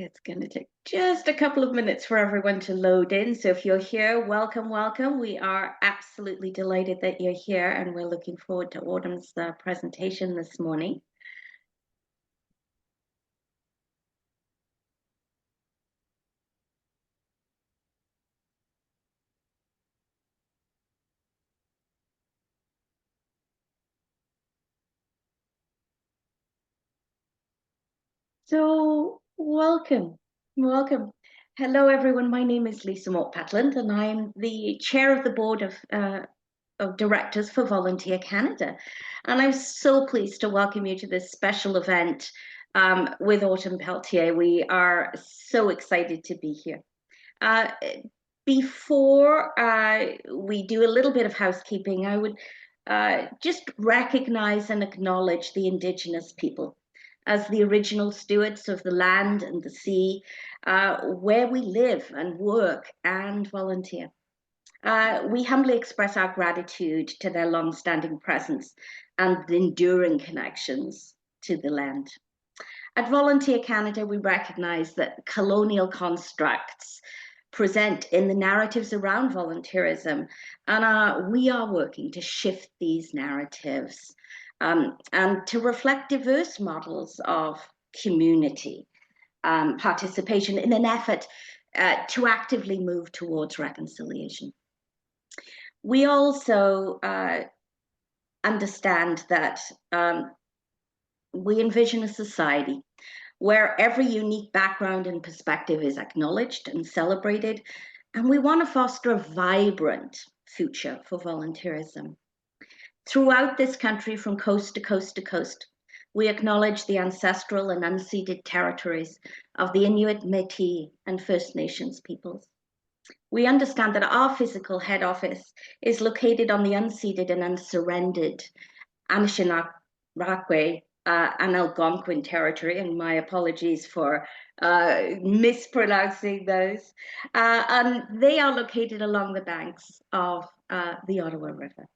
It's going to take just a couple of minutes for everyone to load in. So if you're here, welcome, welcome. We are absolutely delighted that you're here, and we're looking forward to Autumn's presentation this morning. So welcome, welcome. Hello, everyone. My name is Lisa Mortpatland, and I'm the chair of the board of directors for Volunteer Canada. And I'm so pleased to welcome you to this special event with Autumn Peltier. We are so excited to be here. Before we do a little bit of housekeeping, I would just recognize and acknowledge the Indigenous people as the original stewards of the land and the sea, where we live and work and volunteer. We humbly express our gratitude to their long-standing presence and enduring connections to the land. At Volunteer Canada, we recognize that colonial constructs present in the narratives around volunteerism, and we are working to shift these narratives and to reflect diverse models of community participation in an effort to actively move towards reconciliation. We also understand that we envision a society where every unique background and perspective is acknowledged and celebrated, and we want to foster a vibrant future for volunteerism. Throughout this country, from coast to coast to coast, we acknowledge the ancestral and unceded territories of the Inuit, Métis, and First Nations peoples. We understand that our physical head office is located on the unceded and unsurrendered Anishinaabe and Algonquin territory, and my apologies for mispronouncing those. And they are located along the banks of the Ottawa River.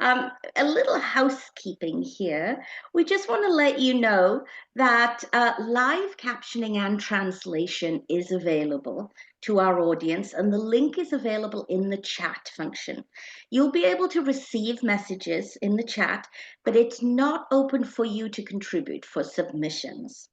A little housekeeping here. We just want to let you know that live captioning and translation is available to our audience, and the link is available in the chat function. You'll be able to receive messages in the chat, but it's not open for you to contribute for submissions.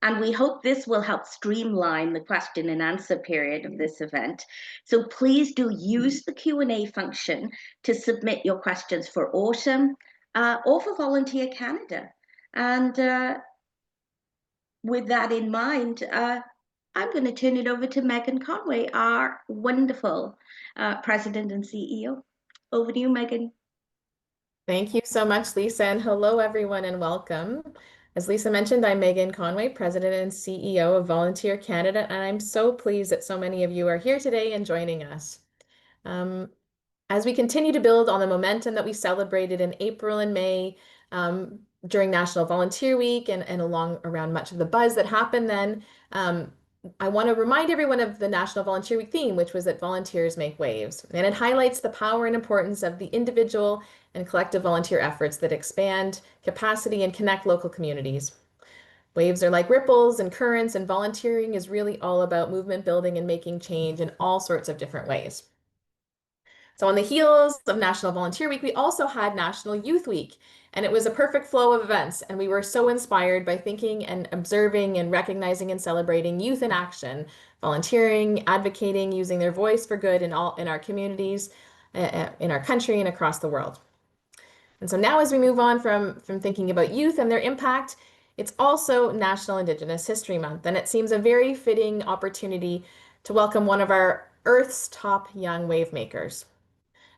And we hope this will help streamline the question and answer period of this event. So please do use the Q&A function to submit your questions for Autumn or for Volunteer Canada. And with that in mind, I'm going to turn it over to Megan Conway, our wonderful President and CEO. Over to you, Megan. Thank you so much, Lisa, and hello, everyone, and welcome. As Lisa mentioned, I'm Megan Conway, President and CEO of Volunteer Canada, and I'm so pleased that so many of you are here today and joining us. As we continue to build on the momentum that we celebrated in April and May during National Volunteer Week and around much of the buzz that happened then, I want to remind everyone of the National Volunteer Week theme, which was that volunteers make waves. And it highlights the power and importance of the individual and collective volunteer efforts that expand capacity and connect local communities. Waves are like ripples and currents, and volunteering is really all about movement building and making change in all sorts of different ways. So on the heels of National Volunteer Week, we also had National Youth Week, and it was a perfect flow of events. And we were so inspired by thinking and observing and recognizing and celebrating youth in action, volunteering, advocating, using their voice for good in our communities, in our country, and across the world. And so now, as we move on from thinking about youth and their impact, it's also National Indigenous History Month, and it seems a very fitting opportunity to welcome one of our Earth's top young wave makers.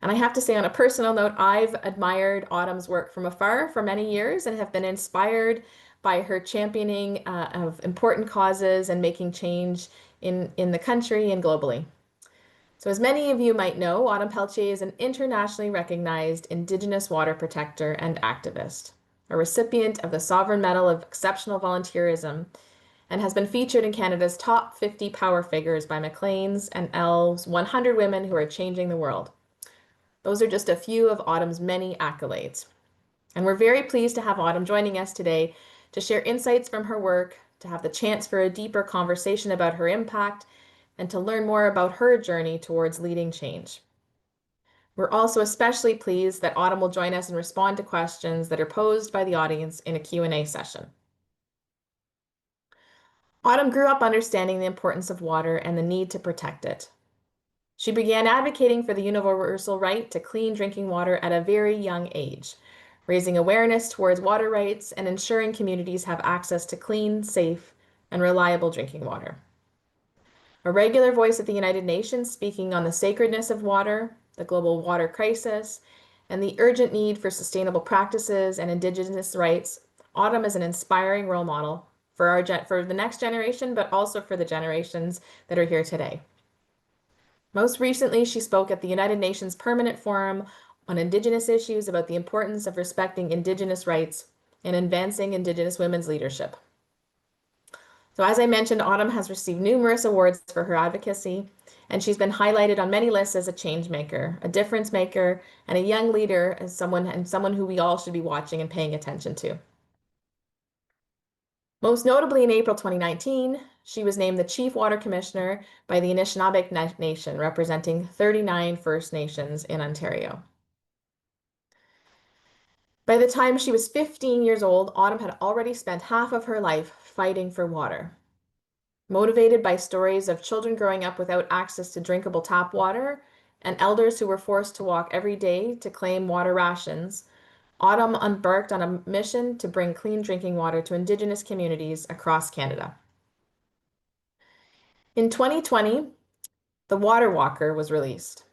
And I have to say, on a personal note, I've admired Autumn's work from afar for many years and have been inspired by her championing of important causes and making change in the country and globally. So as many of you might know, Autumn Peltier is an internationally recognized Indigenous water protector and activist, a recipient of the Sovereign Medal of Exceptional Volunteerism, and has been featured in Canada's top 50 power figures by Maclean's and Elle's 100 Women Who Are Changing the World. Those are just a few of Autumn's many accolades. And we're very pleased to have Autumn joining us today to share insights from her work, to have the chance for a deeper conversation about her impact, and to learn more about her journey towards leading change. We're also especially pleased that Autumn will join us and respond to questions that are posed by the audience in a Q&A session. Autumn grew up understanding the importance of water and the need to protect it. She began advocating for the universal right to clean drinking water at a very young age, raising awareness towards water rights and ensuring communities have access to clean, safe, and reliable drinking water. A regular voice at the United Nations speaking on the sacredness of water, the global water crisis, and the urgent need for sustainable practices and Indigenous rights, Autumn is an inspiring role model for the next generation, but also for the generations that are here today. Most recently, she spoke at the United Nations Permanent Forum on Indigenous issues about the importance of respecting Indigenous rights and advancing Indigenous women's leadership. So as I mentioned, Autumn has received numerous awards for her advocacy, and she's been highlighted on many lists as a change maker, a difference maker, and a young leader, as someone who we all should be watching and paying attention to. Most notably in April 2019, she was named the Chief Water Commissioner by the Anishinaabe Nation, representing 39 First Nations in Ontario. By the time she was 15 years old, Autumn had already spent half of her life fighting for water. Motivated by stories of children growing up without access to drinkable tap water and elders who were forced to walk every day to claim water rations, Autumn embarked on a mission to bring clean drinking water to Indigenous communities across Canada. In 2020, The Water Walker was released.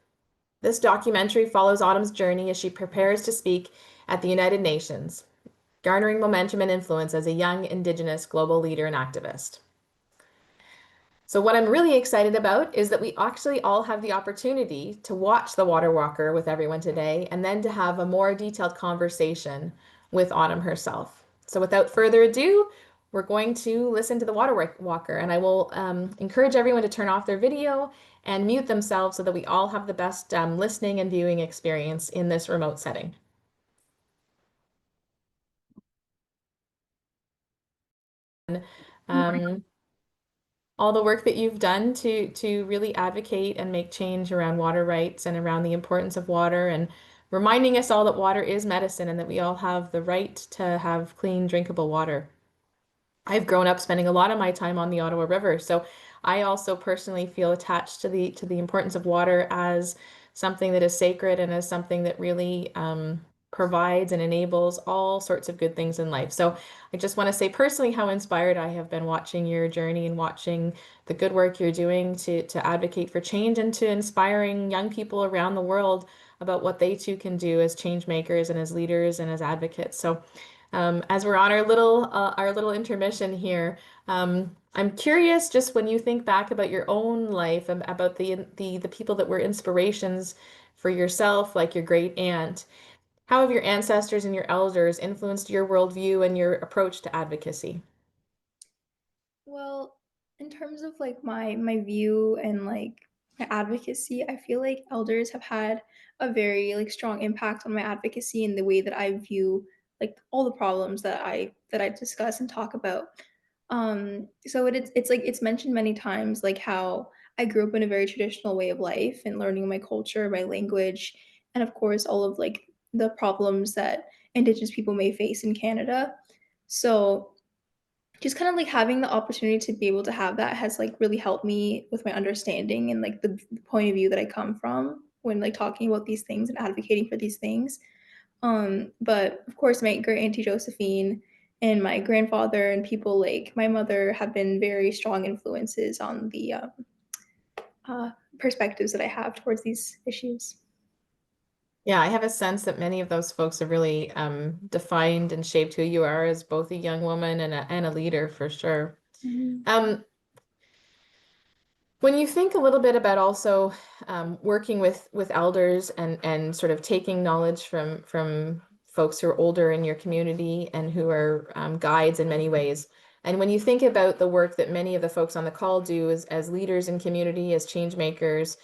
This documentary follows Autumn's journey as she prepares to speak at the United Nations, garnering momentum and influence as a young Indigenous global leader and activist. So what I'm really excited about is that we actually all have the opportunity to watch The Water Walker with everyone today, and then to have a more detailed conversation with Autumn herself. So without further ado, we're going to listen to The Water Walker, and I will encourage everyone to turn off their video and mute themselves so that we all have the best listening and viewing experience in this remote setting. Um, all the work that you've done to really advocate and make change around water rights and around the importance of water, and reminding us all that water is medicine and that we all have the right to have clean, drinkable water. I've grown up spending a lot of my time on the Ottawa River, so I also personally feel attached to the importance of water as something that is sacred and as something that really provides and enables all sorts of good things in life. So I just want to say personally how inspired I have been watching your journey and watching the good work you're doing to advocate for change and to inspiring young people around the world about what they too can do as change makers and as leaders and as advocates. So as we're on our little intermission here, I'm curious, just when you think back about your own life and about the people that were inspirations for yourself, like your great aunt, how have your ancestors and your elders influenced your worldview and your approach to advocacy? Well, in terms of like my view and like my advocacy, I feel like elders have had a very like strong impact on my advocacy and the way that I view like all the problems that I discuss and talk about. So it's like it's mentioned many times like how I grew up in a very traditional way of life and learning my culture, my language, and of course all of like the problems that Indigenous people may face in Canada. So just kind of like having the opportunity to be able to have that has like really helped me with my understanding and like the point of view that I come from when like talking about these things and advocating for these things. But of course, my great auntie Josephine and my grandfather and people like my mother have been very strong influences on the perspectives that I have towards these issues. Yeah, I have a sense that many of those folks have really defined and shaped who you are as both a young woman and a leader for sure. Mhm. Um, When you think a little bit about also working with elders and sort of taking knowledge from folks who are older in your community and who are guides in many ways, and when you think about the work that many of the folks on the call do as leaders in community, as change makers,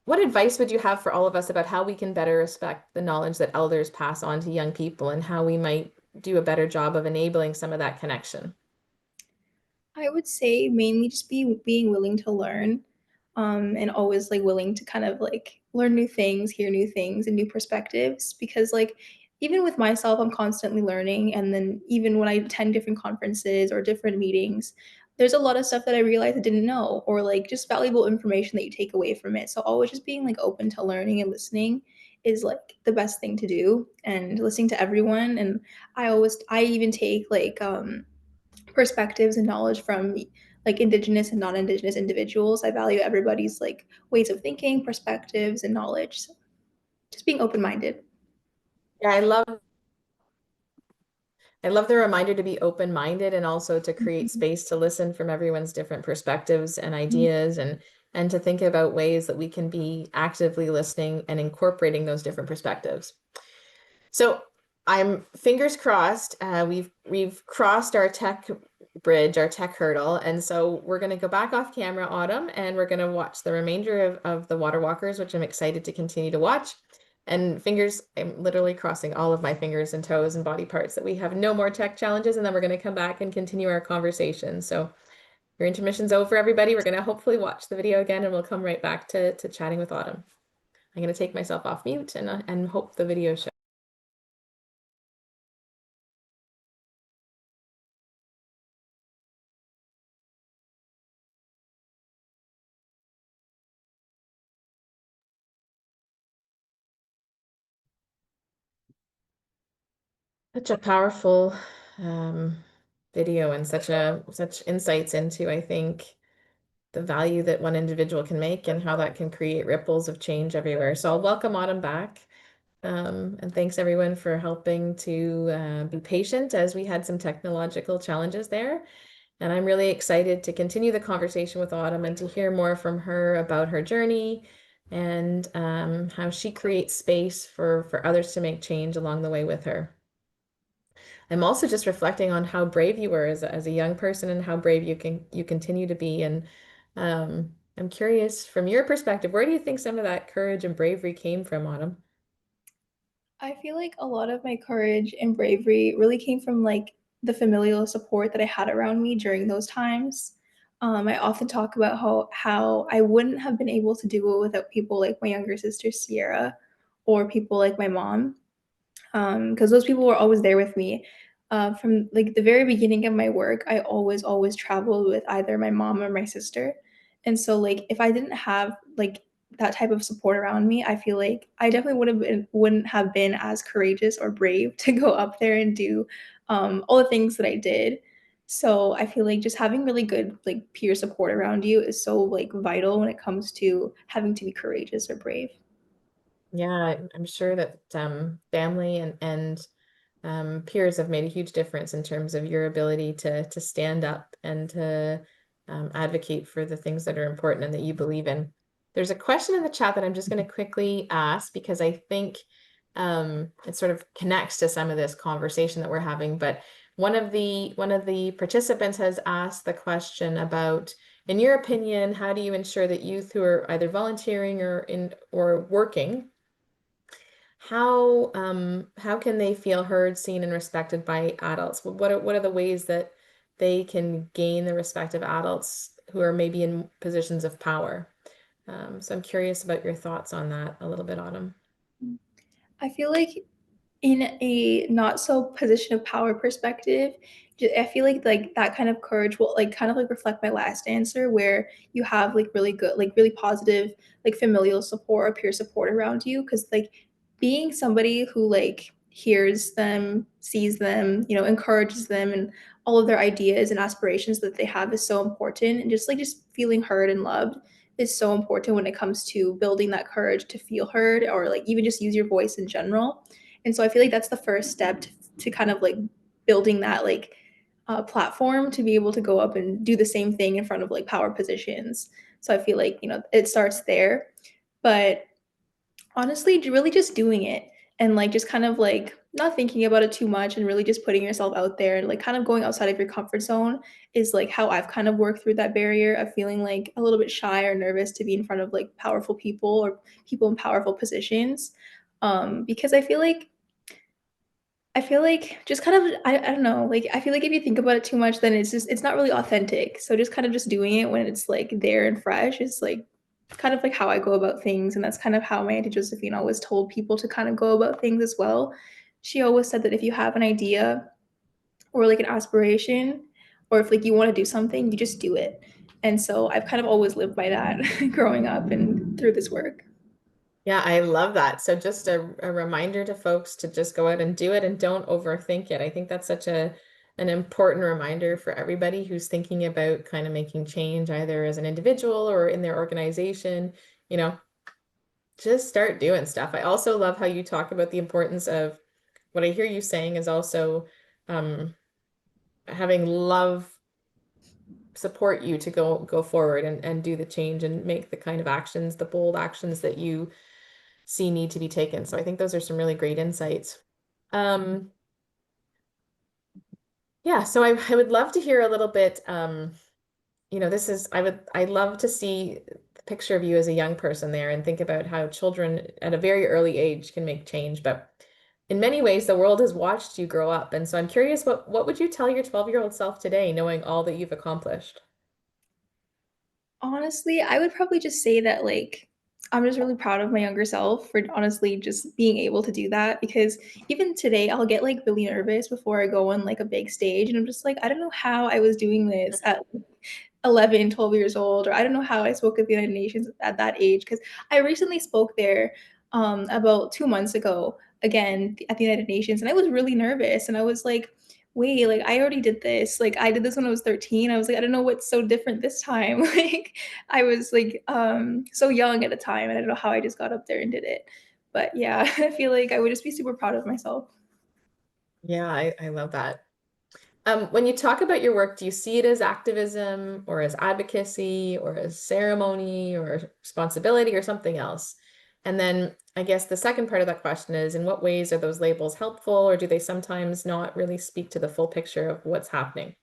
what advice would you have for all of us about how we can better respect the knowledge that elders pass on to young people and how we might do a better job of enabling some of that connection? I would say mainly just being willing to learn, and always like willing to kind of like learn new things, hear new things, and new perspectives. Because like even with myself, I'm constantly learning, and then even when I attend different conferences or different meetings, there's a lot of stuff that I realized I didn't know, or like just valuable information that you take away from it. So always just being like open to learning and listening is like the best thing to do, and listening to everyone. And I even take like perspectives and knowledge from like indigenous and non-indigenous individuals. I value everybody's like ways of thinking, perspectives, and knowledge. So just being open-minded. Yeah, I love the reminder to be open-minded and also to create space to listen from everyone's different perspectives and ideas and to think about ways that we can be actively listening and incorporating those different perspectives. So I'm fingers crossed. We've crossed our tech bridge, our tech hurdle, and so we're going to go back off camera, Autumn, and we're going to watch the remainder of the Water Walkers, which I'm excited to continue to watch. And fingers, I'm literally crossing all of my fingers and toes and body parts that we have no more tech challenges, and then we're going to come back and continue our conversation. So your intermission's over, everybody. We're going to hopefully watch the video again, and we'll come right back to chatting with Autumn. I'm going to take myself off mute and hope the video shows. Such a powerful video and such insights into, I think, the value that one individual can make and how that can create ripples of change everywhere. So I'll welcome Autumn back. And thanks everyone for helping to be patient as we had some technological challenges there. And I'm really excited to continue the conversation with Autumn and to hear more from her about her journey and how she creates space for others to make change along the way with her. I'm also just reflecting on how brave you were as a young person and how brave you continue to be. And I'm curious from your perspective, where do you think some of that courage and bravery came from, Autumn? I feel like a lot of my courage and bravery really came from like the familial support that I had around me during those times. I often talk about how I wouldn't have been able to do it without people like my younger sister Sierra, or people like my mom, because those people were always there with me. From like the very beginning of my work, I always traveled with either my mom or my sister, and so like if I didn't have like that type of support around me, I feel like I definitely wouldn't have been as courageous or brave to go up there and do all the things that I did. So I feel like just having really good like peer support around you is so like vital when it comes to having to be courageous or brave. Yeah, I'm sure that family and peers have made a huge difference in terms of your ability to stand up and to advocate for the things that are important and that you believe in. There's a question in the chat that I'm just going to quickly ask because I think it sort of connects to some of this conversation that we're having. But one of the participants has asked the question about, in your opinion, how do you ensure that youth who are either volunteering or working, how can they feel heard, seen, and respected by adults? What are the ways that they can gain the respect of adults who are maybe in positions of power? So I'm curious about your thoughts on that a little bit, Autumn. I feel like in a not so position of power perspective, I feel like that kind of courage will like kind of like reflect my last answer, where you have like really good, like really positive, like familial support or peer support around you. Because like being somebody who like hears them, sees them, encourages them, and all of their ideas and aspirations that they have is so important. And just feeling heard and loved is so important when it comes to building that courage to feel heard, or like even just use your voice in general. And so I feel like that's the first step to kind of like building that like platform to be able to go up and do the same thing in front of like power positions. So I feel like, it starts there. But honestly, really just doing it, and like just kind of like not thinking about it too much, and really just putting yourself out there and like kind of going outside of your comfort zone is like how I've kind of worked through that barrier of feeling like a little bit shy or nervous to be in front of like powerful people or people in powerful positions. Because I feel like just kind of I don't know, like I feel like if you think about it too much, then it's not really authentic. So just kind of just doing it when it's like there and fresh is like kind of like how I go about things. And that's kind of how my Auntie Josephine always told people to kind of go about things as well. She always said that if you have an idea or like an aspiration, or if like you want to do something, you just do it. And so I've kind of always lived by that growing up and through this work. Yeah, I love that. So just a reminder to folks to just go out and do it and don't overthink it. I think that's such an important reminder for everybody who's thinking about kind of making change either as an individual or in their organization, you know, just start doing stuff. I also love how you talk about the importance of what I hear you saying is also um, having love support you to go forward and do the change and make the kind of actions, the bold actions that you see need to be taken. So I think those are some really great insights. Um, yeah, so I would love to hear a little bit, I'd love to see the picture of you as a young person there and think about how children at a very early age can make change. But in many ways, the world has watched you grow up. And so I'm curious, what would you tell your 12-year-old self today, knowing all that you've accomplished? Honestly, I would probably just say that, like, I'm just really proud of my younger self for honestly just being able to do that because even today I'll get like really nervous before I go on like a big stage and I'm just like, I don't know how I was doing this at 11, 12 years old, or I don't know how I spoke at the United Nations at that age because I recently spoke there about 2 months ago again at the United Nations and I was really nervous and I was like, wait, like I already did this. Like I did this when I was 13. I was like, I don't know what's so different this time. Like I was like so young at the time and I don't know how I just got up there and did it. But yeah, I feel like I would just be super proud of myself. Yeah, I love that. When you talk about your work, do you see it as activism or as advocacy or as ceremony or responsibility or something else? And then I guess the second part of that question is, in what ways are those labels helpful, or do they sometimes not really speak to the full picture of what's happening?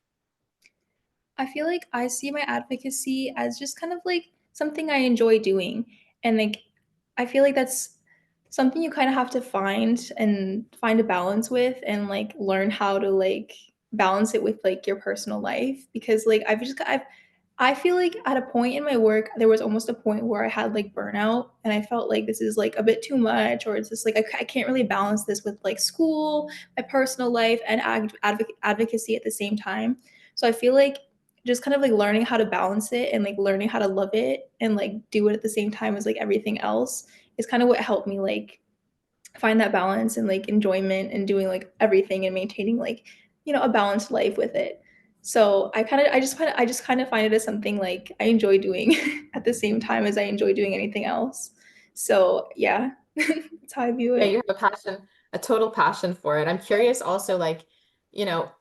I feel like I see my advocacy as just kind of like something I enjoy doing. And like I feel like that's something you kind of have to find a balance with and like learn how to like balance it with like your personal life because like I feel like at a point in my work there was almost a point where I had like burnout and I felt like this is like a bit too much or it's just like I can't really balance this with like school, my personal life and advocacy at the same time. So I feel like just kind of like learning how to balance it and like learning how to love it and like do it at the same time as like everything else is kind of what helped me like find that balance and like enjoyment and doing like everything and maintaining like a balanced life with it. So I just kind of find it as something like I enjoy doing at the same time as I enjoy doing anything else. So yeah, that's how I view Yeah, it. you have a passion, a total passion for it. I'm curious also, like, you know,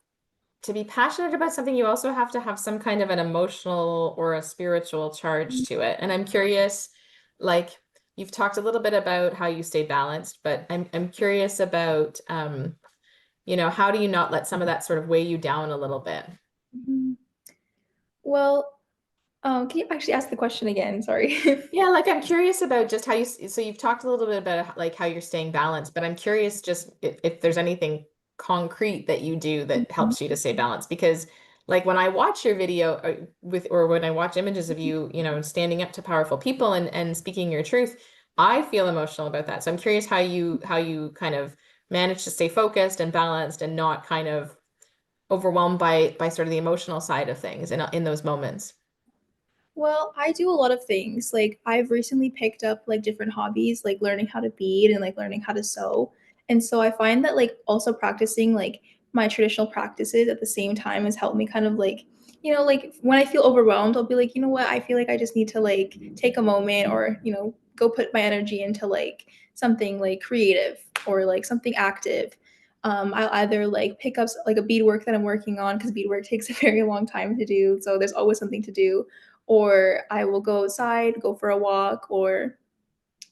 to be passionate about something, you also have to have some kind of an emotional or a spiritual charge to it. And I'm curious, like, you've talked a little bit about how you stay balanced, but I'm curious about, how do you not let some of that sort of weigh you down a little bit? Mhm. Well, can you actually ask the question again? Sorry. Yeah, like I'm curious about just how so you've talked a little bit about like how you're staying balanced, but I'm curious just if there's anything concrete that you do that helps you to stay balanced. Because like when I watch your video or when I watch images of you, standing up to powerful people and speaking your truth, I feel emotional about that. So I'm curious how you kind of manage to stay focused and balanced and not kind of overwhelmed by sort of the emotional side of things in those moments. Well, I do a lot of things. Like I've recently picked up like different hobbies, like learning how to bead and like learning how to sew. And so I find that like also practicing like my traditional practices at the same time has helped me kind of like, like when I feel overwhelmed, I'll be like, you know what, I feel like I just need to like take a moment or, go put my energy into like something like creative or like something active. I'll either like pick up like a beadwork that I'm working on because beadwork takes a very long time to do. So there's always something to do or I will go outside, go for a walk, or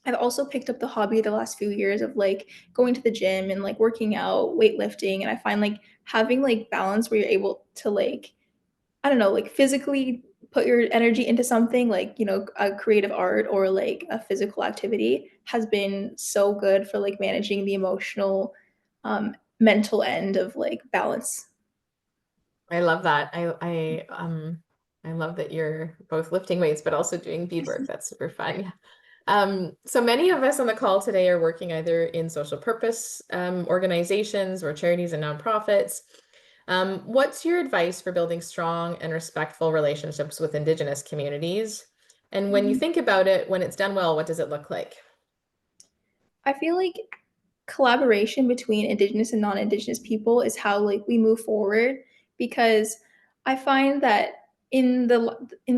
I've also picked up the hobby the last few years of like going to the gym and like working out, weightlifting. And I find like having like balance where you're able to like, I don't know, like physically put your energy into something like, a creative art or like a physical activity has been so good for like managing the emotional mental end of like balance. I love that. I love that you're both lifting weights but also doing beadwork. That's super fun. So many of us on the call today are working either in social purpose organizations or charities and nonprofits. What's your advice for building strong and respectful relationships with Indigenous communities? And when you think about it, when it's done well, what does it look like? I feel like collaboration between indigenous and non-indigenous people is how like we move forward, because I find that in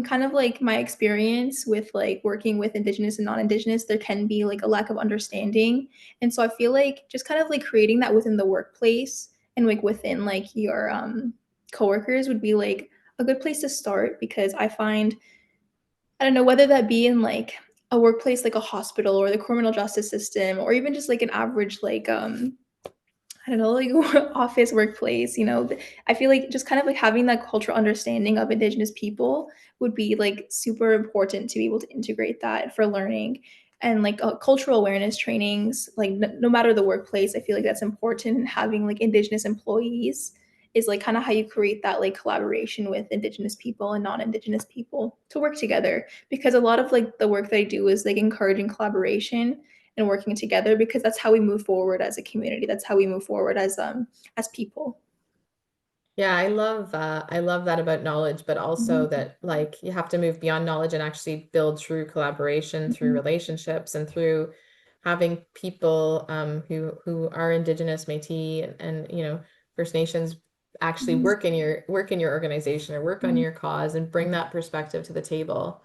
kind of like my experience with like working with indigenous and non-indigenous, there can be like a lack of understanding. And so I feel like just kind of like creating that within the workplace and like within like your coworkers would be like a good place to start, because I find, I don't know, whether that be in like a workplace like a hospital or the criminal justice system, or even just like an average like I don't know, like office workplace, you know, I feel like just kind of like having that cultural understanding of indigenous people would be like super important to be able to integrate that for learning. And like cultural awareness trainings, like no matter the workplace, I feel like that's important. And having like indigenous employees is like kind of how you create that like collaboration with indigenous people and non-indigenous people to work together, because a lot of like the work that I do is like encouraging collaboration and working together, because that's how we move forward as a community. That's how we move forward as people. Yeah, I love that about knowledge, but also Mhm. that like you have to move beyond knowledge and actually build true collaboration through Mhm. relationships and through having people who are Indigenous, Métis, and you know First Nations actually Mhm. work in your organization or work on Mhm. your cause and bring that perspective to the table.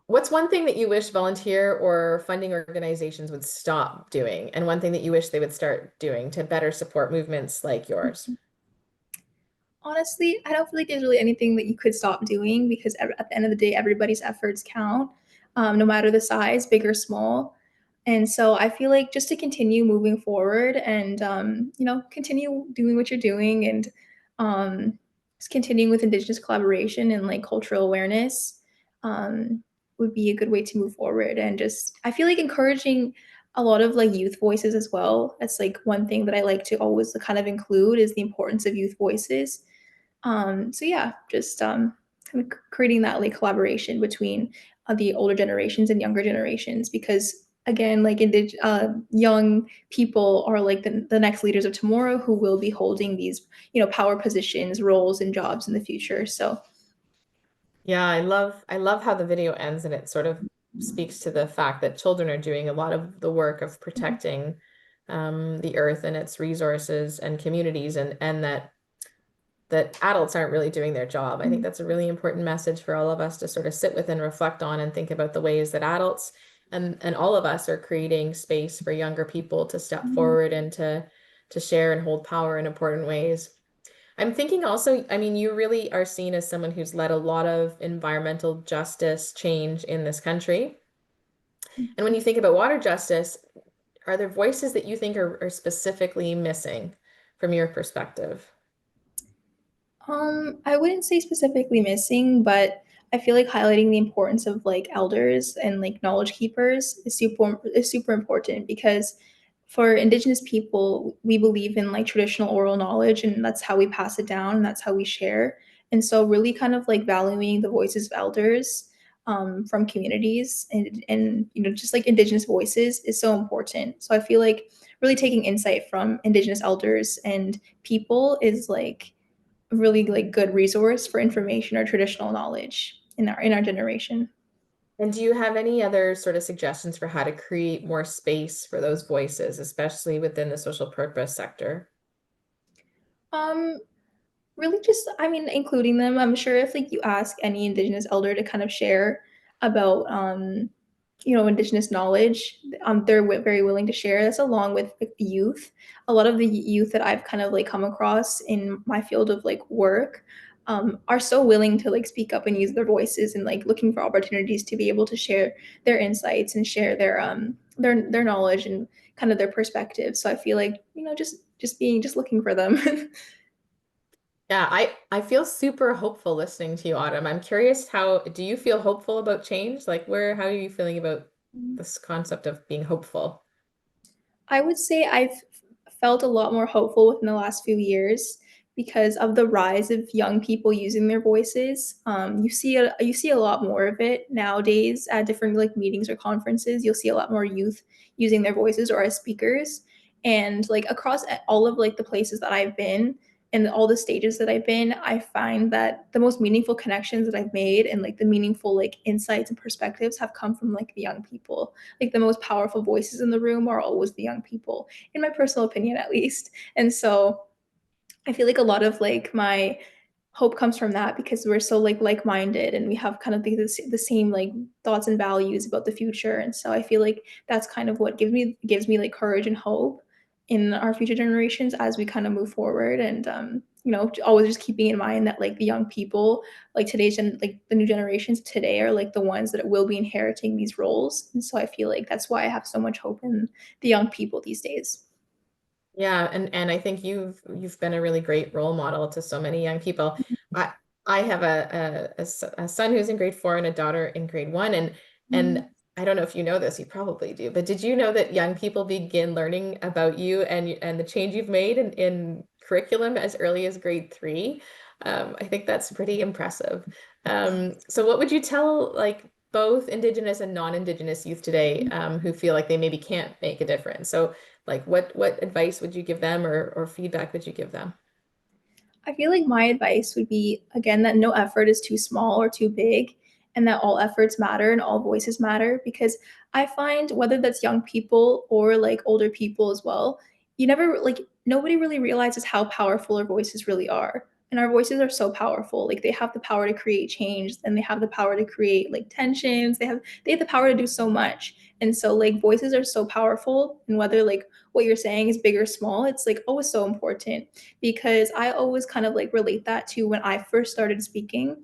What's one thing that you wish volunteer or funding organizations would stop doing, and one thing that you wish they would start doing to better support movements like yours? Honestly, I don't feel like there's really anything that you could stop doing, because at the end of the day, everybody's efforts count, no matter the size, big or small. And so I feel like just to continue moving forward and, you know, continue doing what you're doing, and um, just continuing with Indigenous collaboration and like cultural awareness um, would be a good way to move forward. And just, I feel like encouraging a lot of like youth voices as well. That's like one thing that I like to always kind of include, is the importance of youth voices. So yeah, just kind of creating that like collaboration between the older generations and younger generations, because again, like young people are like the next leaders of tomorrow, who will be holding these, you know, power positions, roles, and jobs in the future. So Yeah, I love how the video ends and it sort of speaks to the fact that children are doing a lot of the work of protecting the earth and its resources and communities and that adults aren't really doing their job. I think that's a really important message for all of us to sort of sit with and reflect on and think about the ways that adults and all of us are creating space for younger people to step forward and to share and hold power in important ways. I'm thinking also, I mean, you really are seen as someone who's led a lot of environmental justice change in this country. And when you think about water justice, are there voices that you think are specifically missing from your perspective? I wouldn't say specifically missing, but I feel like highlighting the importance of like elders and like knowledge keepers is super important, because for indigenous people, we believe in like traditional oral knowledge, and that's how we pass it down, and that's how we share. And so really kind of like valuing the voices of elders from communities, and you know, just like indigenous voices is so important. So I feel like really taking insight from indigenous elders and people is like a really like good resource for information or traditional knowledge in our generation. And do you have any other sort of suggestions for how to create more space for those voices, especially within the social purpose sector? Um, Really just, I mean, including them. I'm sure if like you ask any indigenous elder to kind of share about you know, indigenous knowledge, they're very willing to share. That's along with like, the youth. A lot of the youth that I've kind of like come across in my field of like work are so willing to like speak up and use their voices, and like looking for opportunities to be able to share their insights and share their knowledge and kind of their perspective. So I feel like, you know, just looking for them. Yeah, I feel super hopeful listening to you, Autumn. I'm curious, how do you feel hopeful about change? Like how are you feeling about this concept of being hopeful? I would say I've felt a lot more hopeful within the last few years because of the rise of young people using their voices. You see a lot more of it nowadays at different like meetings or conferences. You'll see a lot more youth using their voices or as speakers, and like across all of like the places that I've been and all the stages that I've been, I find that the most meaningful connections that I've made and like the meaningful like insights and perspectives have come from like the young people. Like the most powerful voices in the room are always the young people, in my personal opinion at least. And so I feel like a lot of like my hope comes from that because we're so like-minded and we have kind of the same like thoughts and values about the future. And so I feel like that's kind of what gives me like courage and hope in our future generations as we kind of move forward. And always just keeping in mind that like the young people, like like the new generations today, are like the ones that will be inheriting these roles. And so I feel like that's why I have so much hope in the young people these days. Yeah, and I think you've been a really great role model to so many young people. I I have a son who's in grade 4 and a daughter in grade 1, and I don't know if you know this, you probably do, but did you know that young people begin learning about you and the change you've made in curriculum as early as grade 3? I think that's pretty impressive. So what would you tell like both Indigenous and non-Indigenous youth today who feel like they maybe can't make a difference? So like what advice would you give them or feedback would you give them? I feel like my advice would be again that no effort is too small or too big, and that all efforts matter and all voices matter, because I find whether that's young people or like older people as well, you never like nobody really realizes how powerful our voices really are. And our voices are so powerful. Like they have the power to create change, and they have the power to create like tensions. They have the power to do so much. And so like voices are so powerful, and whether like what you're saying is big or small, it's like always so important, because I always kind of like relate that to when I first started speaking.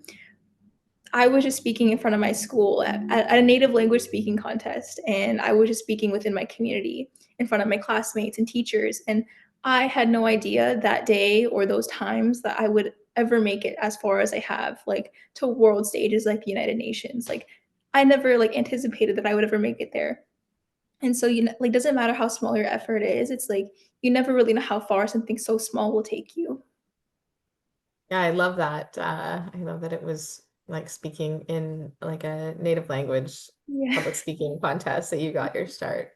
I was just speaking in front of my school at a native language speaking contest, and I was just speaking within my community in front of my classmates and teachers. And I had no idea that day or those times that I would ever make it as far as I have, like to world stages like the United Nations. Like I never like anticipated that I would ever make it there. And so like doesn't matter how small your effort is, it's like you never really know how far something so small will take you. Yeah, I love that. I love that it was like speaking in like a native language Yeah. public speaking contest that you got your start.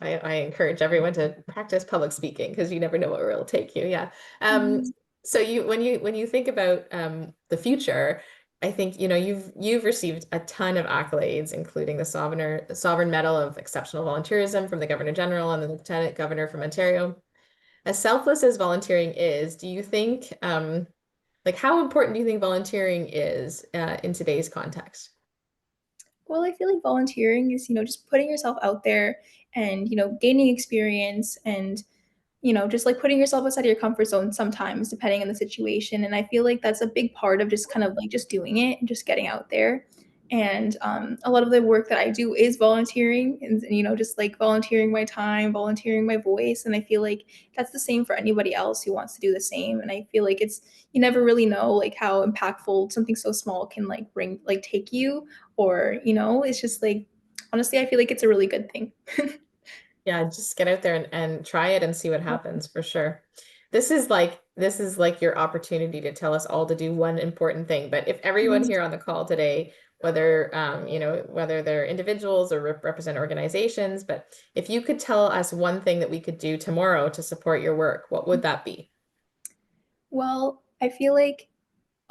I encourage everyone to practice public speaking because you never know where it'll take you. Yeah. Um, Mhm. so when you think about the future, I think you've received a ton of accolades, including the Sovereign Medal of Exceptional Volunteerism from the Governor General and the Lieutenant Governor from Ontario. As selfless as volunteering is, do you think like how important do you think volunteering is in today's context? Well, I feel like volunteering is, just putting yourself out there and, gaining experience and just like putting yourself outside of your comfort zone sometimes, depending on the situation. And I feel like that's a big part of just kind of like just doing it and just getting out there. And a lot of the work that I do is volunteering and, just like volunteering my time, volunteering my voice. And I feel like that's the same for anybody else who wants to do the same. And I feel like you never really know like how impactful something so small can like take you, or, it's just like, honestly, I feel like it's a really good thing. Yeah, just get out there and try it and see what happens for sure. This is like your opportunity to tell us all to do one important thing. But if everyone here on the call today, whether whether they're individuals or represent organizations, but if you could tell us one thing that we could do tomorrow to support your work, what would that be? Well, I feel like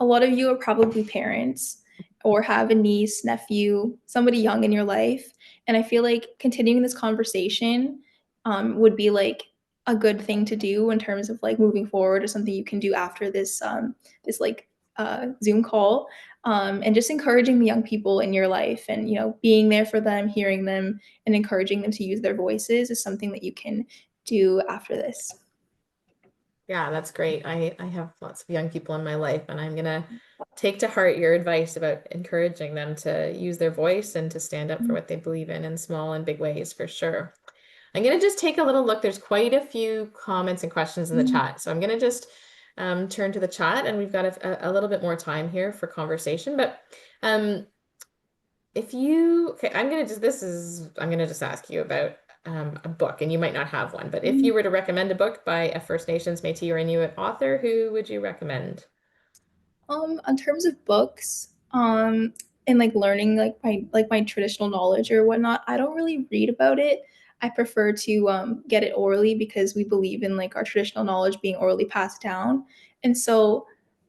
a lot of you are probably parents or have a niece, nephew, somebody young in your life. And I feel like continuing this conversation would be like a good thing to do in terms of like moving forward, or something you can do after this like Zoom call. And just encouraging the young people in your life, and being there for them, hearing them, and encouraging them to use their voices is something that you can do after this. Yeah, that's great. I have lots of young people in my life, and I'm gonna take to heart your advice about encouraging them to use their voice and to stand up for what they believe in small and big ways for sure. I'm gonna just take a little look. There's quite a few comments and questions in the chat. So I'm gonna just turn to the chat, and we've got a little bit more time here for conversation. But if you, okay, I'm gonna just ask you about a book, and you might not have one, but if you were to recommend a book by a First Nations, Métis, or Inuit author, who would you recommend? In terms of books, and like learning like my traditional knowledge or whatnot, I don't really read about it. I prefer to get it orally because we believe in like our traditional knowledge being orally passed down. And so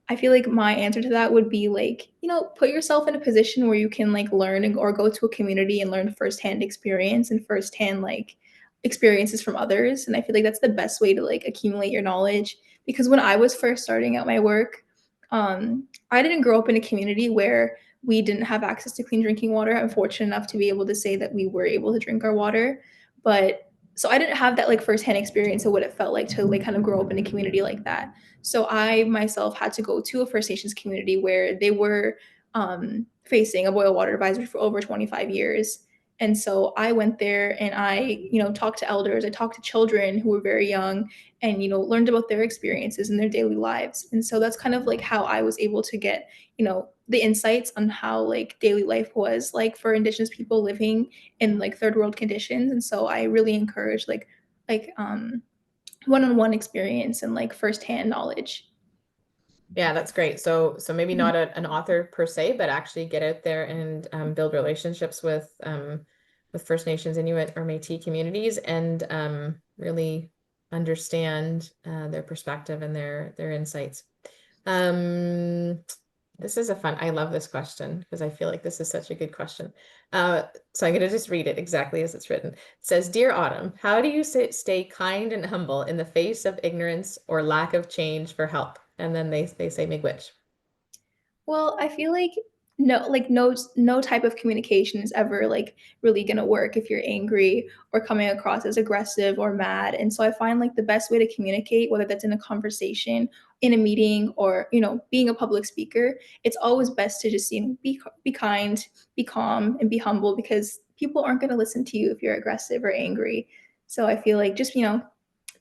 I feel like my answer to that would be like, put yourself in a position where you can like learn or go to a community and learn firsthand experience and firsthand like experiences from others. And I feel like that's the best way to like accumulate your knowledge. Because when I was first starting out my work, I didn't grow up in a community where we didn't have access to clean drinking water. I'm fortunate enough to be able to say that we were able to drink our water, but so I didn't have that like firsthand experience of what it felt like to like kind of grow up in a community like that. So I myself had to go to a First Nations community where they were facing a boil water advisory for over 25 years. And so I went there and I, talked to elders, I talked to children who were very young and, learned about their experiences in their daily lives. And so that's kind of like how I was able to get, the insights on how like daily life was like for Indigenous people living in like third world conditions. And so I really encourage like one-on-one experience and like firsthand knowledge. Yeah, that's great. So maybe not an author per se, but actually get out there and build relationships with First Nations, Inuit, or Métis communities, and really understand their perspective and their insights. This is a fun. I love this question because I feel like this is such a good question. So I'm going to just read it exactly as it's written. It says, "Dear Autumn, how do you stay kind and humble in the face of ignorance or lack of change for help?" And then they say miigwech. Well, I feel like no type of communication is ever like really gonna work if you're angry or coming across as aggressive or mad. And so I find like the best way to communicate, whether that's in a conversation, in a meeting, or being a public speaker, it's always best to just be kind, be calm, and be humble because people aren't gonna listen to you if you're aggressive or angry. So I feel like just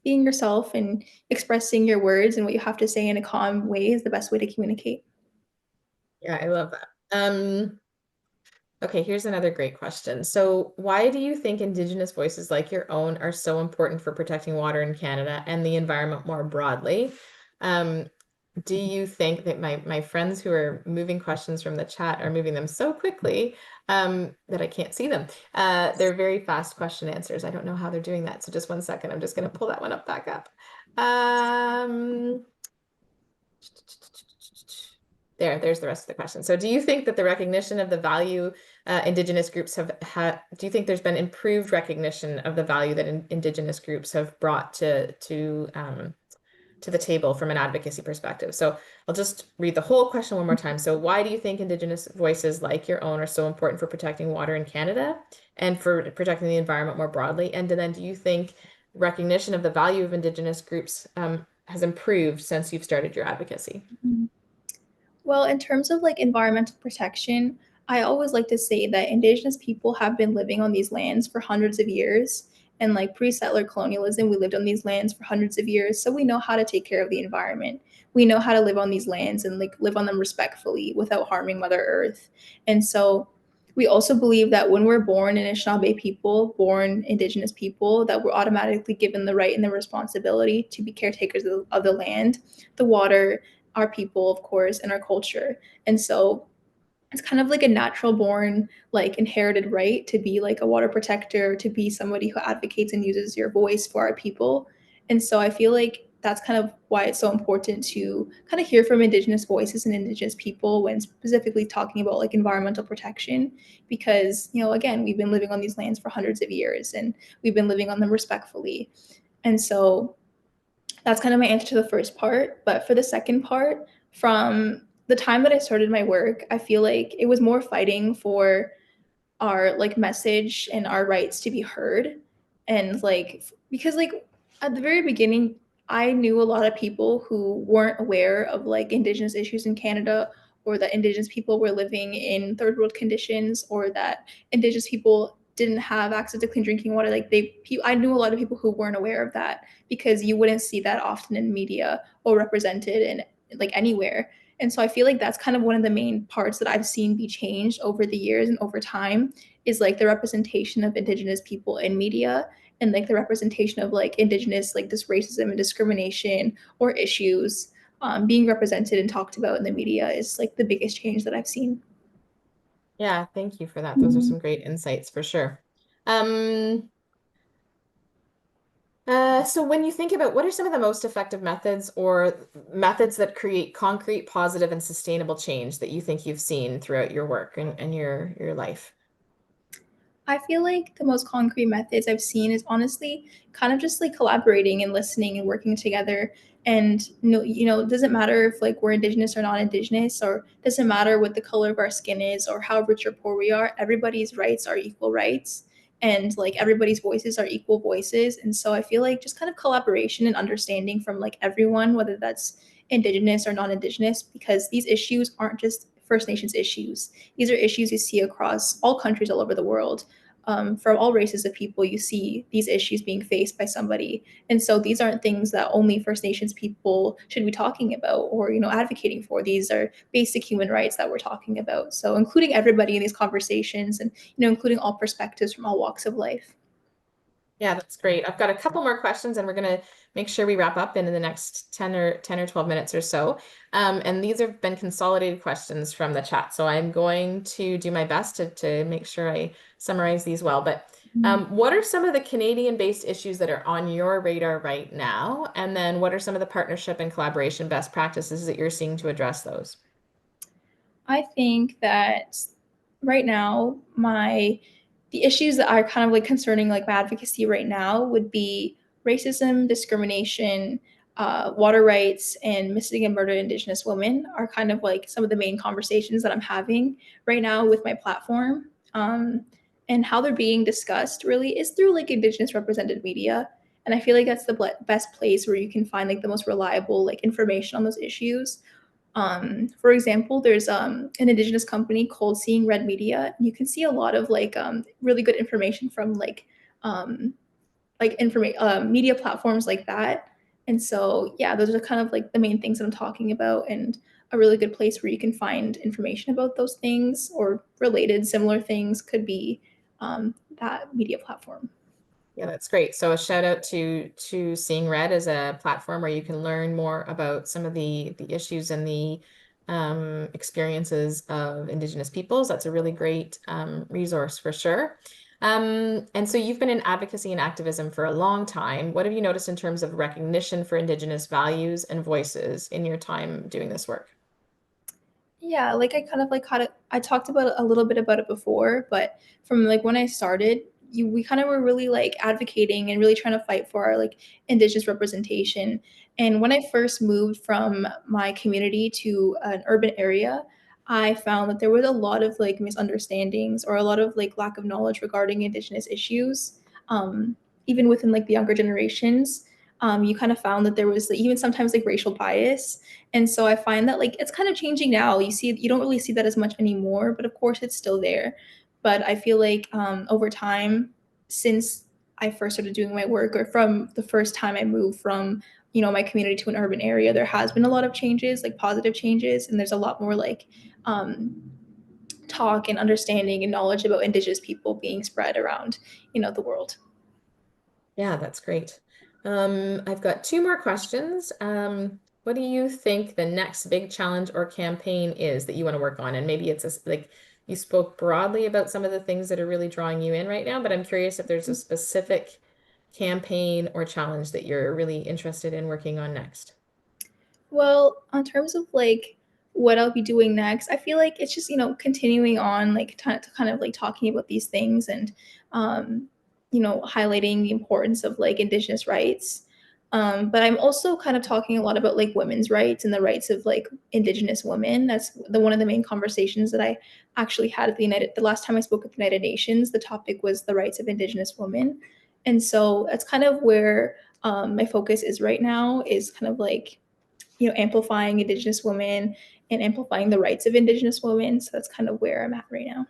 being yourself and expressing your words and what you have to say in a calm way is the best way to communicate. Yeah, I love that. Okay, here's another great question. So, why do you think Indigenous voices like your own are so important for protecting water in Canada and the environment more broadly? Um, do you think that my friends who are moving questions from the chat are moving them so quickly that I can't see them? They're very fast question answers. I don't know how they're doing that. So just one second. I'm just going to pull that one up back up. There's the rest of the question. So do you think that the recognition of the value Indigenous groups have had, do you think there's been improved recognition of the value that Indigenous groups have brought to the table from an advocacy perspective? So I'll just read the whole question one more time. So why do you think Indigenous voices like your own are so important for protecting water in Canada and for protecting the environment more broadly? And then do you think recognition of the value of Indigenous groups has improved since you've started your advocacy? Well, in terms of like environmental protection, I always like to say that Indigenous people have been living on these lands for hundreds of years. And like pre settler colonialism, we lived on these lands for hundreds of years. So we know how to take care of the environment. We know how to live on these lands and like live on them respectfully without harming Mother Earth. And so we also believe that when we're born Anishinaabe people, born Indigenous people, that we're automatically given the right and the responsibility to be caretakers of the land, the water, our people, of course, and our culture. And so it's kind of like a natural born, like inherited right to be like a water protector, to be somebody who advocates and uses your voice for our people. And so I feel like that's kind of why it's so important to kind of hear from Indigenous voices and Indigenous people when specifically talking about like environmental protection, because, again, we've been living on these lands for hundreds of years and we've been living on them respectfully. And so that's kind of my answer to the first part. But for the second part, from the time that I started my work, I feel like it was more fighting for our like message and our rights to be heard. And like, because like at the very beginning, I knew a lot of people who weren't aware of like Indigenous issues in Canada, or that Indigenous people were living in third world conditions, or that Indigenous people didn't have access to clean drinking water. I knew a lot of people who weren't aware of that because you wouldn't see that often in media or represented in like anywhere. And so I feel like that's kind of one of the main parts that I've seen be changed over the years and over time, is like the representation of Indigenous people in media and like the representation of like Indigenous, like this racism and discrimination or issues being represented and talked about in the media is like the biggest change that I've seen. Yeah, thank you for that. Those are some great insights for sure. Um, so when you think about what are some of the most effective methods or methods that create concrete, positive, and sustainable change that you think you've seen throughout your work and your life? I feel like the most concrete methods I've seen is honestly kind of just like collaborating and listening and working together. And it doesn't matter if like we're Indigenous or not Indigenous, or doesn't matter what the color of our skin is or how rich or poor we are. Everybody's rights are equal rights, and like everybody's voices are equal voices. And so I feel like just kind of collaboration and understanding from like everyone, whether that's Indigenous or non-Indigenous, because these issues aren't just First Nations issues. These are issues you see across all countries all over the world. From all races of people, you see these issues being faced by somebody. And so these aren't things that only First Nations people should be talking about or, advocating for. These are basic human rights that we're talking about. So including everybody in these conversations and, including all perspectives from all walks of life. Yeah, that's great. I've got a couple more questions and we're going to make sure we wrap up in the next 10 or 12 minutes or so. And these have been consolidated questions from the chat. So I'm going to do my best to make sure I summarize these well. But what are some of the Canadian-based issues that are on your radar right now? And then what are some of the partnership and collaboration best practices that you're seeing to address those? I think that right now, the issues that are kind of like concerning like my advocacy right now would be racism, discrimination, water rights, and missing and murdered Indigenous women are kind of like some of the main conversations that I'm having right now with my platform. And how they're being discussed really is through like Indigenous represented media. And I feel like that's the best place where you can find like the most reliable like information on those issues. For example, there's an Indigenous company called Seeing Red Media. You can see a lot of like really good information from media platforms like that. And so yeah, those are kind of like the main things that I'm talking about, and a really good place where you can find information about those things or related similar things could be that media platform. Yeah, that's great. So a shout out to Seeing Red as a platform where you can learn more about some of the issues and the experiences of Indigenous peoples. That's a really great resource for sure. And so you've been in advocacy and activism for a long time. What have you noticed in terms of recognition for Indigenous values and voices in your time doing this work? Yeah, like I kind of like had it. I talked about a little bit about it before, but from like when I started, we kind of were really like advocating and really trying to fight for our like Indigenous representation. And when I first moved from my community to an urban area, I found that there was a lot of like misunderstandings or a lot of like lack of knowledge regarding Indigenous issues, um, even within like the younger generations. You kind of found that there was even sometimes like racial bias, and so I find that like it's kind of changing now. You don't really see that as much anymore, but of course it's still there. But I feel like over time, since I first started doing my work, or from the first time I moved from my community to an urban area, there has been a lot of changes, like positive changes, and there's a lot more like um, talk and understanding and knowledge about Indigenous people being spread around the world. Yeah, that's great. I've got two more questions. What do you think the next big challenge or campaign is that you want to work on? And maybe it's like you spoke broadly about some of the things that are really drawing you in right now, but I'm curious if there's a specific campaign or challenge that you're really interested in working on next. Well, on terms of like what I'll be doing next, I feel like it's just, continuing on like to kind of like talking about these things and, highlighting the importance of like Indigenous rights. But I'm also kind of talking a lot about like women's rights and the rights of like Indigenous women. That's one of the main conversations that I actually had at the last time I spoke at the United Nations. The topic was the rights of Indigenous women. And so that's kind of where my focus is right now, is kind of like amplifying Indigenous women and amplifying the rights of Indigenous women. So that's kind of where I'm at right now.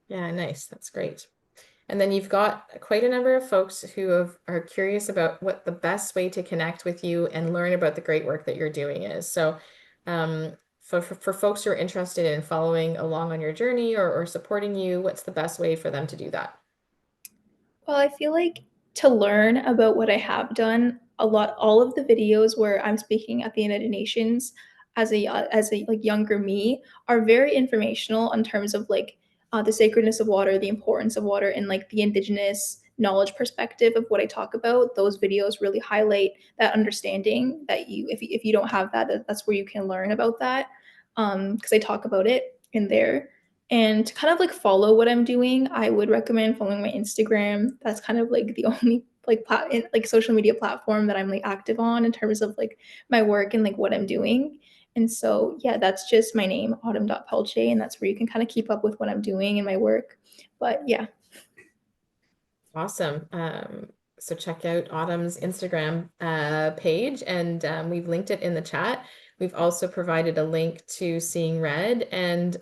Yeah, nice. That's great. And then you've got quite a number of folks who are curious about what the best way to connect with you and learn about the great work that you're doing is. So, for folks who are interested in following along on your journey or supporting you, what's the best way for them to do that? Well, I feel like to learn about what I have done, all of the videos where I'm speaking at the United Nations as a like younger me are very informational in terms of like the sacredness of water, the importance of water, and like the indigenous knowledge perspective of what I talk about. Those videos really highlight that understanding that if you don't have that, that's where you can learn about that. Because I talk about it in there. And to kind of like follow what I'm doing, I would recommend following my Instagram. That's kind of like the only like social media platform that I'm like active on in terms of like my work and like what I'm doing. And so yeah, that's just my name, Autumn.Peltier, and that's where you can kind of keep up with what I'm doing and my work. But yeah. Awesome. So check out Autumn's Instagram page, and we've linked it in the chat. We've also provided a link to Seeing Red. And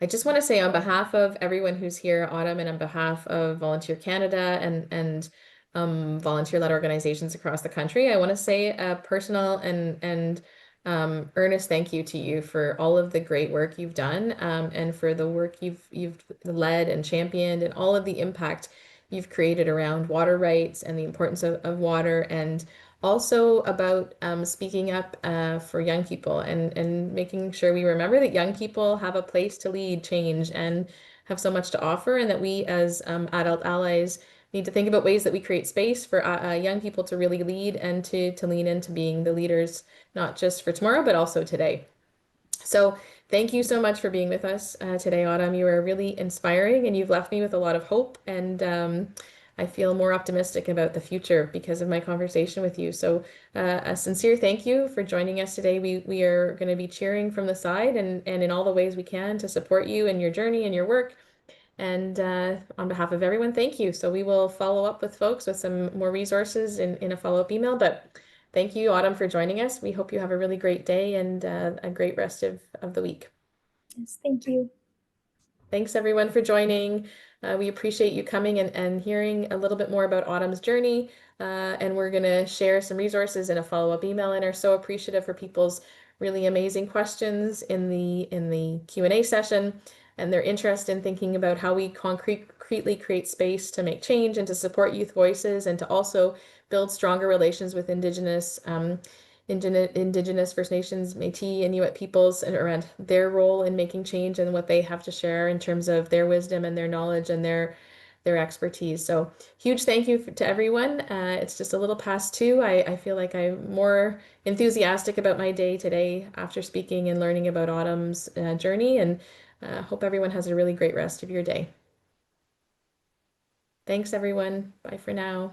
I just want to say on behalf of everyone who's here, Autumn, and on behalf of Volunteer Canada and volunteer-led organizations across the country, I want to say a personal and earnest thank you to you for all of the great work you've done, and for the work you've led and championed, and all of the impact you've created around water rights and the importance of water, and also about speaking up for young people, and making sure we remember that young people have a place to lead change and have so much to offer, and that we as adult allies need to think about ways that we create space for young people to really lead and to lean into being the leaders, not just for tomorrow, but also today. So thank you so much for being with us today, Autumn. You are really inspiring, and you've left me with a lot of hope. And I feel more optimistic about the future because of my conversation with you. So a sincere thank you for joining us today. We are going to be cheering from the side, and in all the ways we can to support you in your journey and your work. And on behalf of everyone, thank you. So we will follow up with folks with some more resources in a follow-up email. But thank you, Autumn, for joining us. We hope you have a really great day and a great rest of the week. Yes, thank you. Thanks everyone for joining. We appreciate you coming and hearing a little bit more about Autumn's journey. And we're going to share some resources in a follow-up email, and are so appreciative for people's really amazing questions in the Q&A session, and their interest in thinking about how we concretely create space to make change and to support youth voices, and to also build stronger relations with Indigenous, First Nations, Métis, Inuit peoples, and around their role in making change and what they have to share in terms of their wisdom and their knowledge and their expertise. So huge thank you to everyone. It's just a little past 2. I feel like I'm more enthusiastic about my day today after speaking and learning about Autumn's journey, and hope everyone has a really great rest of your day. Thanks, everyone. Bye for now.